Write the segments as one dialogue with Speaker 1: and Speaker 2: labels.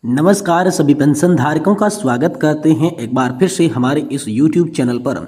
Speaker 1: नमस्कार सभी पेंशन धारकों का स्वागत करते हैं एक बार फिर से हमारे इस YouTube चैनल पर।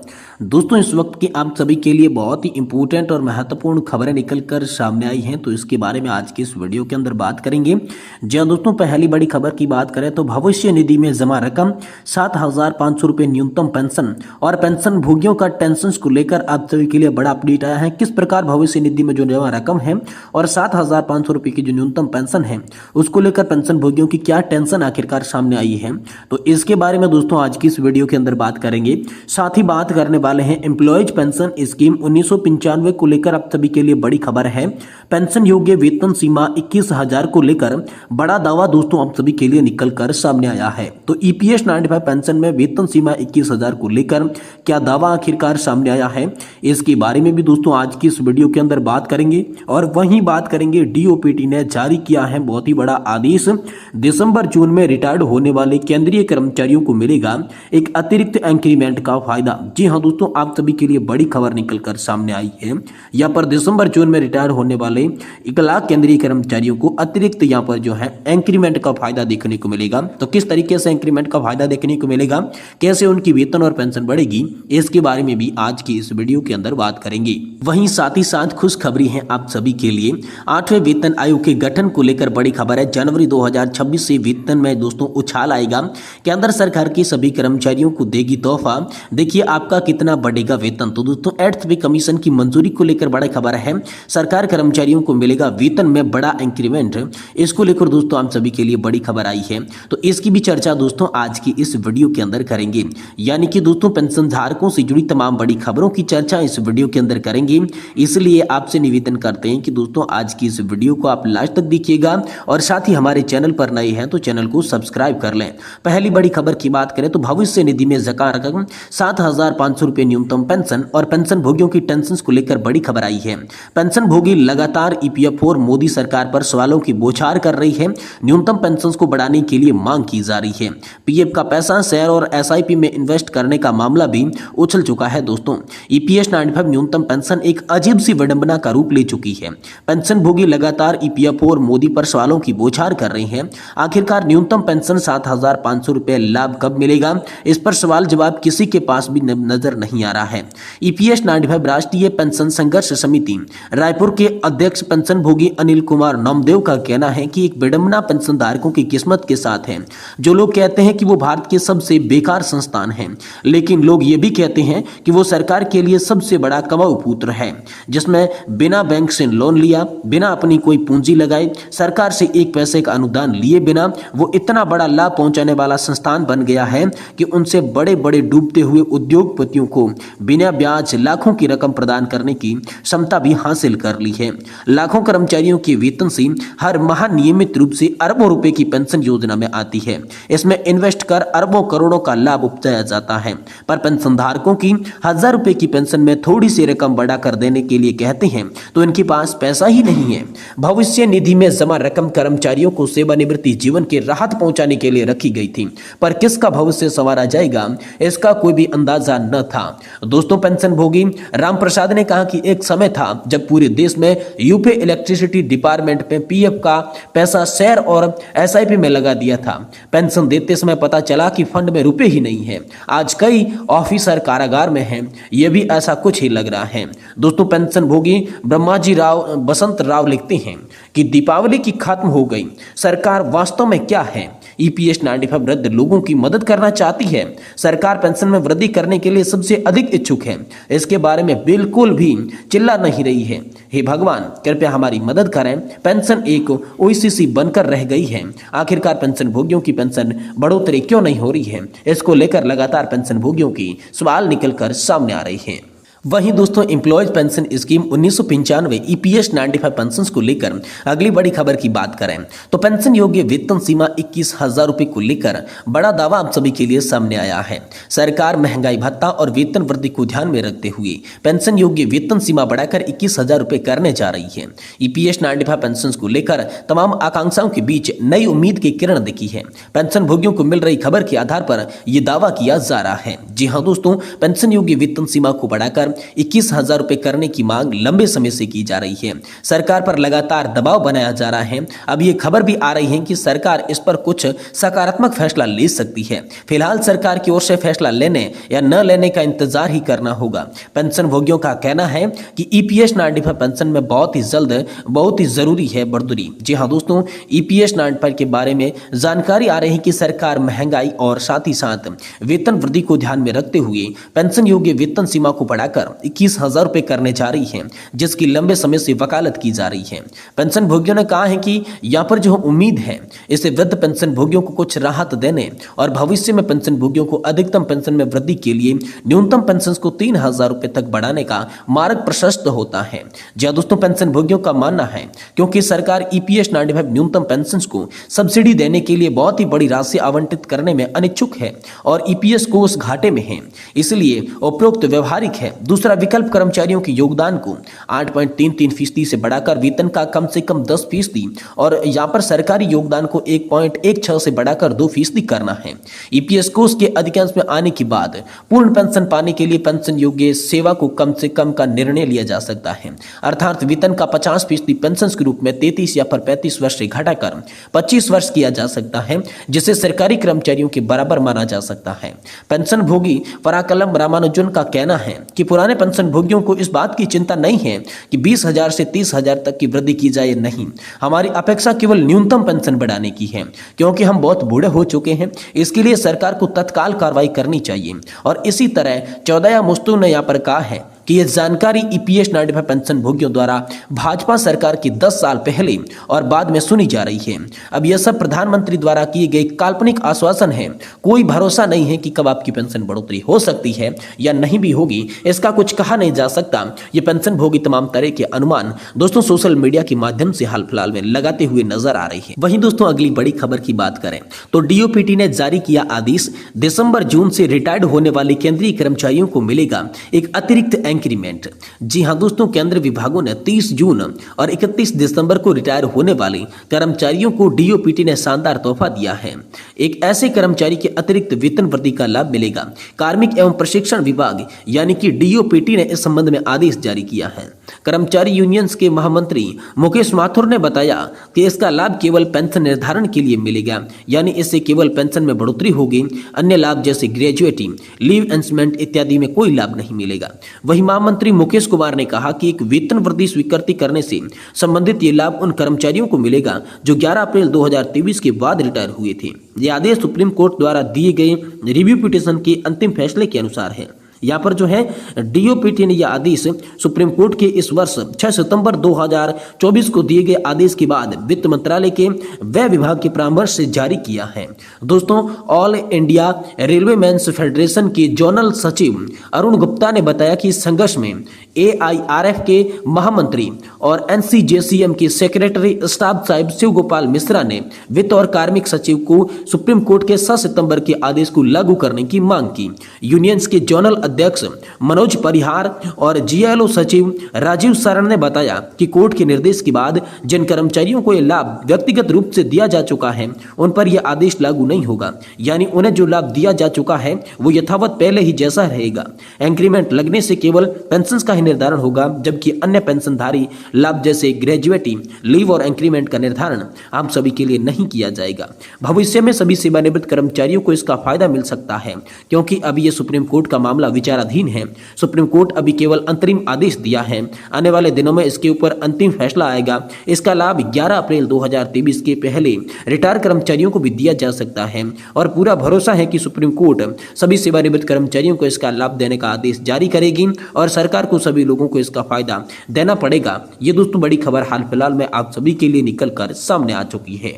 Speaker 1: दोस्तों इस वक्त की आप सभी के लिए बहुत ही इम्पोर्टेंट और महत्वपूर्ण खबरें निकल कर सामने आई हैं, तो इसके बारे में आज की इस वीडियो के अंदर बात करेंगे। जी हाँ दोस्तों, पहली बड़ी खबर की बात करें तो भविष्य निधि में जमा रकम 7,500 रुपये न्यूनतम पेंशन और पेंशन भोगियों का टेंशन को लेकर आप सभी के लिए बड़ा अपडेट आया है। किस प्रकार भविष्य निधि में जो जमा रकम है और 7,500 रुपये की जो न्यूनतम पेंशन है उसको लेकर पेंशन भोगियों की क्या टेंशन आखिरकार सामने आई है, तो इसके बारे में दोस्तों आज की इस वीडियो के अंदर बात करेंगे। साथ ही बात करने वाले हैं एम्प्लॉयज पेंशन स्कीम 1995 को लेकर आप सभी के लिए बड़ी खबर है। पेंशन योग्य वेतन सीमा 21,000 को लेकर बड़ा दावा दोस्तों आप सभी के लिए निकल कर सामने आया है। तो ईपीएस 95 पेंशन में वेतन सीमा 21,000 को लेकर क्या दावा आखिरकार सामने आया है, इसके बारे में भी दोस्तों आज की इस वीडियो के अंदर बात करेंगे। और वहीं बात करेंगे डीओपीटी ने जारी किया है बहुत ही बड़ा आदेश। दिसंबर जून में रिटायर्ड होने वाले केंद्रीय कर्मचारियों को मिलेगा एक अतिरिक्त इंक्रीमेंट का फायदा। जी हां दोस्तों, आप सभी के लिए बड़ी खबर निकलकर सामने आई है। यहाँ पर दिसंबर जून में रिटायर होने वाले 1 लाख केंद्रीय कर्मचारियों को अतिरिक्त यहाँ पर जो है इंक्रीमेंट का फायदा देखने को मिलेगा। तो किस तरीके से इंक्रीमेंट का फायदा देखने को मिलेगा, कैसे उनकी वेतन और पेंशन बढ़ेगी, इसके बारे में भी आज की इस वीडियो के अंदर बात करेंगे। वहीं साथ ही साथ खुशखबरी है आप सभी के लिए, 8वें वेतन आयोग के गठन को लेकर बड़ी खबर है। जनवरी 2026 से वेतन में दोस्तों उछाल आएगा। केंद्र सरकार के सभी कर्मचारियों को देगी तोहफा, देखिए आपका कितना बढ़ेगा वेतन। तो दोस्तों 8th पे कमीशन की मंजूरी को लेकर बड़ा खबर है। सरकार कर्मचारियों को मिलेगा वेतन में बड़ा इंक्रीमेंट, इसको लेकर दोस्तों आप सभी के लिए बड़ी खबर आई है। तो इसकी भी चर्चा दोस्तों आज की इस वीडियो के अंदर करेंगे। यानी कि दोस्तों पेंशन धारकों से जुड़ी तमाम बड़ी खबरों की चर्चा इस वीडियो के अंदर करेंगे। इसलिए आपसे निवेदन करते हैं कि दोस्तों आज की इस वीडियो को आप लास्ट तक देखिएगा और साथ ही हमारे चैनल पर नए हैं तो चैनल को सब्सक्राइब कर लें। पहली बड़ी खबर की बात करें तो भविष्य निधि में जमा रकम 7,500 रुपये न्यूनतम पेंशन और पेंशन भोगियों की टेंशन को लेकर बड़ी खबर आई है। पेंशन भोगी लगातार ईपीएफ और मोदी सरकार पर सवालों की बौछार कर रही है। न्यूनतम पेंशन को बढ़ाने के लिए मांग की जा रही है। पीएफ का पैसा शेयर और एसआईपी में इन्वेस्ट करने का मामला भी उछल चुका है। दोस्तों ईपीएस 95 न्यूनतम पेंशन एक अजीब सी विडंबना का रूप ले चुकी है। पेंशन भोगी लगातार ईपीएफ और मोदी पर सवालों की बौछार कर रही हैं। आखिरकार न्यूनतम पेंशन 7,500 रुपये लाभ कब मिलेगा, इस पर सवाल जवाब किसी के पास भी नजर नहीं आ रहा है। ईपीएस 95 राष्ट्रीय पेंशन संघर्ष समिति रायपुर के अध्यक्ष पेंशन भोगी अनिल कुमार नामदेव का कहना है कि एक विडंबना पेंशन धारकों की किस्मत के साथ है। जो लोग कहते हैं कि वो भारत के सबसे बेकार संस्थान है, लेकिन लोग ये भी कहते हैं कि वो सरकार के लिए सबसे बड़ा कमाऊ पुत्र है, जिसमें बिना बैंक से लोन लिया, बिना अपनी कोई पूंजी लगाए, सरकार से एक पैसे का अनुदान लिए बिना वो इतना बड़ा लाभ पहुंचाने वाला संस्थान बन गया है कि उनसे बड़े बड़े डूबते हुए उद्योगपतियों को बिना ब्याज लाखों की रकम प्रदान करने की क्षमता भी हासिल कर ली है। लाखों कर्मचारियों के वेतन से हर माह नियमित रूप से अरबों रुपए की पेंशन योजना में आती है। इसमें इन्वेस्ट कर अरबों करोड़ों का लाभ उपजाया जाता है, पर पेंशन धारकों की 1,000 रुपए की पेंशन में थोड़ी सी रकम बढ़ा कर देने के लिए कहते हैं तो इनके पास पैसा ही नहीं है। भविष्य निधि में जमा रकम कर्मचारियों को सेवानिवृत्ति जीवन की राहत पहुंचाने के लिए रखी गई थी, पर किसका भविष्य संवारा जाएगा इसका कोई भी अंदाजा न था। दोस्तों पेंशन भोगी राम प्रसाद ने कहा कि एक समय था जब पूरे देश में यूपी इलेक्ट्रिसिटी डिपार्टमेंट में पीएफ का पैसा शेयर और एसआईपी में लगा दिया था। पेंशन देते समय पता चला कि फंड में रुपए ही नहीं है। आज कई ऑफिसर कारागार में हैं, यह भी ऐसा कुछ ही लग रहा है। दोस्तों पेंशन भोगी ब्रह्माजी राव बसंत राव लिखते हैं कि दीपावली की खत्म हो गई, सरकार वास्तव में क्या है। ईपीएस 95 वृद्ध लोगों की मदद करना चाहती है। सरकार पेंशन में वृद्धि करने के लिए सबसे अधिक इच्छुक है, इसके बारे में बिल्कुल भी चिल्ला नहीं रही है। हे भगवान कृपया हमारी मदद करें। पेंशन एक ओएसीसी बनकर रह गई है। आखिरकार पेंशन भोगियों की पेंशन बढ़ोतरी क्यों नहीं हो रही है, इसको लेकर लगातार पेंशन भोगियों की सवाल निकलकर सामने आ रही है। वहीं दोस्तों employees pension scheme 1995 EPS 95 pension को लेकर अगली बड़ी खबर की बात करें तो पेंशन योग्य वेतन सीमा 21,000 रुपये को लेकर बड़ा दावा आप सभी के लिए सामने आया है। सरकार महंगाई भत्ता और वेतन वृद्धि को ध्यान में रखते हुए पेंशन योग्य वेतन सीमा बढ़ाकर 21,000 रुपये करने जा रही है। ईपीएस 95 पेंशन को लेकर तमाम आकांक्षाओं के बीच नई उम्मीद की किरण दिखी है। पेंशन भोगियों को मिल रही खबर के आधार पर यह दावा किया जा रहा है। जी हाँ दोस्तों, पेंशन योग्य वेतन सीमा को बढ़ाकर 21,000 रुपए करने की मांग लंबे समय से की जा रही है। सरकार पर लगातार दबाव बनाया जा रहा है। अब ये खबर भी आ रही है कि सरकार इस पर कुछ सकारात्मक फैसला ले सकती है। फिलहाल सरकार की ओर से फैसला लेने या न लेने का इंतजार ही करना होगा। पेंशन भोगियों का कहना है कि ईपीएस 95 पेंशन में बहुत ही जल्द बहुत ही जरूरी है बढ़ोतरी। जी हाँ दोस्तों, ईपीएस 95 के बारे में जानकारी आ रही है कि सरकार महंगाई और साथ ही साथ वेतन वृद्धि को ध्यान में रखते हुए पेंशन योग्य वेतन सीमा को बढ़ाकर 21,000 रुपए करने जा रही है, जिसकी लंबे समय से वकालत की जा रही है। पेंशन भोगियों ने कहा है कि यहाँ पर जो उम्मीद है इससे वृद्ध पेंशन भोगियों को कुछ राहत देने और भविष्य में पेंशन भोगियों को अधिकतम पेंशन में वृद्धि के लिए न्यूनतम पेंशन को 3,000 रुपए तक बढ़ाने का मार्ग प्रशस्त होता है। जी दोस्तों, पेंशन भोगियों का मानना है क्योंकि सरकार ईपीएस 95 न्यूनतम पेंशन को सब्सिडी देने के लिए बहुत ही बड़ी राशि आवंटित करने में अनिच्छुक है और ईपीएस को उस घाटे में है, इसलिए उपरोक्त व्यवहारिक है। दूसरा विकल्प कर्मचारियों के योगदान को 8.33% से बढ़ाकर वेतन का कम से कम 10% और यहाँ पर सरकारी योगदान को 1.16 से बढ़ाकर 2% करना है। ईपीएस को उसके अधिकांश में आने के बाद पूर्ण पेंशन पाने के लिए पेंशन योग्य सेवा को कम से कम का निर्णय लिया जा सकता है, अर्थात वेतन का 50% पेंशन के रूप में 33 या 35 वर्ष से घटाकर 25 वर्ष किया जा सकता है, जिसे सरकारी कर्मचारियों के बराबर माना जा सकता है। पेंशन भोगी पराकलम रामानुजन का कहना है कि पुराने पेंशन भोगियों को इस बात की चिंता नहीं है कि 20,000 से 30,000 तक की वृद्धि की जाए। नहीं, हमारी अपेक्षा केवल न्यूनतम पेंशन बढ़ाने की है, क्योंकि हम बहुत बूढ़े हो चुके हैं। इसके लिए सरकार को तत्काल कार्रवाई करनी चाहिए। और इसी तरह चौदया मुस्तू ने यहाँ पर कहा है कि यह जानकारी ईपीएस 95 पेंशन भोगियों द्वारा भाजपा सरकार की 10 साल पहले और बाद में सुनी जा रही है। अब यह सब प्रधानमंत्री द्वारा किए गए काल्पनिक आश्वासन है। कोई भरोसा नहीं है कि कब आपकी पेंशन बढ़ोतरी हो सकती है या नहीं भी होगी, इसका कुछ कहा नहीं जा सकता। ये पेंशन भोगी तमाम तरह के अनुमान दोस्तों सोशल मीडिया के माध्यम से हाल फिलहाल में लगाते हुए नजर आ रही है। वहीं दोस्तों अगली बड़ी खबर की बात करें तो डीओपीटी ने जारी किया आदेश, दिसंबर जून से रिटायर्ड होने वाले केंद्रीय कर्मचारियों को मिलेगा एक अतिरिक्त इंक्रीमेंट। जी हां दोस्तों, केंद्र विभागों ने 30 जून और 31 दिसंबर को रिटायर होने वाले कर्मचारियों को डीओपीटी ने शानदार तोहफा दिया है। एक ऐसे कर्मचारी के अतिरिक्त वेतन वृद्धि का लाभ मिलेगा। कार्मिक एवं प्रशिक्षण विभाग यानी कि डीओपीटी ने इस संबंध में आदेश जारी किया है। कर्मचारी यूनियंस के महामंत्री मुकेश माथुर ने बताया कि इसका लाभ केवल पेंशन निर्धारण के लिए मिलेगा, यानी इससे केवल पेंशन में बढ़ोतरी होगी। अन्य लाभ जैसे ग्रेजुएटी, लीव एंसमेंट इत्यादि में कोई लाभ नहीं मिलेगा। वहीं महामंत्री मुकेश कुमार ने कहा कि एक वेतन वृद्धि स्वीकृति करने से संबंधित ये लाभ उन कर्मचारियों को मिलेगा जो 11 अप्रैल 2023 के बाद रिटायर हुए थे। यह आदेश सुप्रीम कोर्ट द्वारा दिए गए रिव्यू पिटीशन के अंतिम फैसले के अनुसार है। यहाँ पर जो है डीओपीटी ने यह आदेश सुप्रीम कोर्ट के इस वर्ष 6 सितंबर 2024 को दिए गए आदेश के बाद वित्त मंत्रालय के व्यय विभाग के परामर्श से जारी किया है। दोस्तों, all India railway men's federation के जोनल सचिव अरुण गुप्ता ने बताया कि इस संघर्ष में एआईआरएफ के महामंत्री और एनसीजेसीएम के सेक्रेटरी स्टाफ साहिब शिव गोपाल मिश्रा ने वित्त और कार्मिक सचिव को सुप्रीम कोर्ट के 7 सितंबर के आदेश को लागू करने की मांग की। यूनियंस के जोनल अध्यक्ष मनोज परिहार और जीएलओ सचिव राजीव शरण ने बताया कि कोर्ट के निर्देश के बाद जिन कर्मचारियों को यह लाभ व्यक्तिगत रूप से दिया जा चुका है उन पर यह आदेश लागू नहीं होगा, यानी उन्हें जो लाभ दिया जा चुका है वो यथावत पहले ही जैसा रहेगा। इंक्रीमेंट लगने से केवल पेंशन का ही निर्धारण होगा, जबकि अन्य पेंशनधारी लाभ जैसे ग्रेजुएटी, लीव और इंक्रीमेंट का निर्धारण आम सभी के लिए नहीं किया जाएगा। भविष्य में सभी सेवानिवृत्त कर्मचारियों को इसका फायदा मिल सकता है, क्योंकि अभी ये सुप्रीम कोर्ट का मामला विचाराधीन है। सुप्रीम कोर्ट अभी केवल अंतरिम आदेश दिया है। आने वाले दिनों में इसके ऊपर अंतिम फैसला आएगा। इसका लाभ 11 अप्रैल 2023 के पहले रिटायर कर्मचारियों को भी दिया जा सकता है और पूरा भरोसा है कि सुप्रीम कोर्ट सभी सेवानिवृत्त कर्मचारियों को इसका लाभ देने का आदेश जारी करेगी और सरकार को सभी लोगों को इसका फायदा देना पड़ेगा। ये दोस्तों बड़ी खबर हाल फिलहाल में आप सभी के लिए निकल कर सामने आ चुकी है।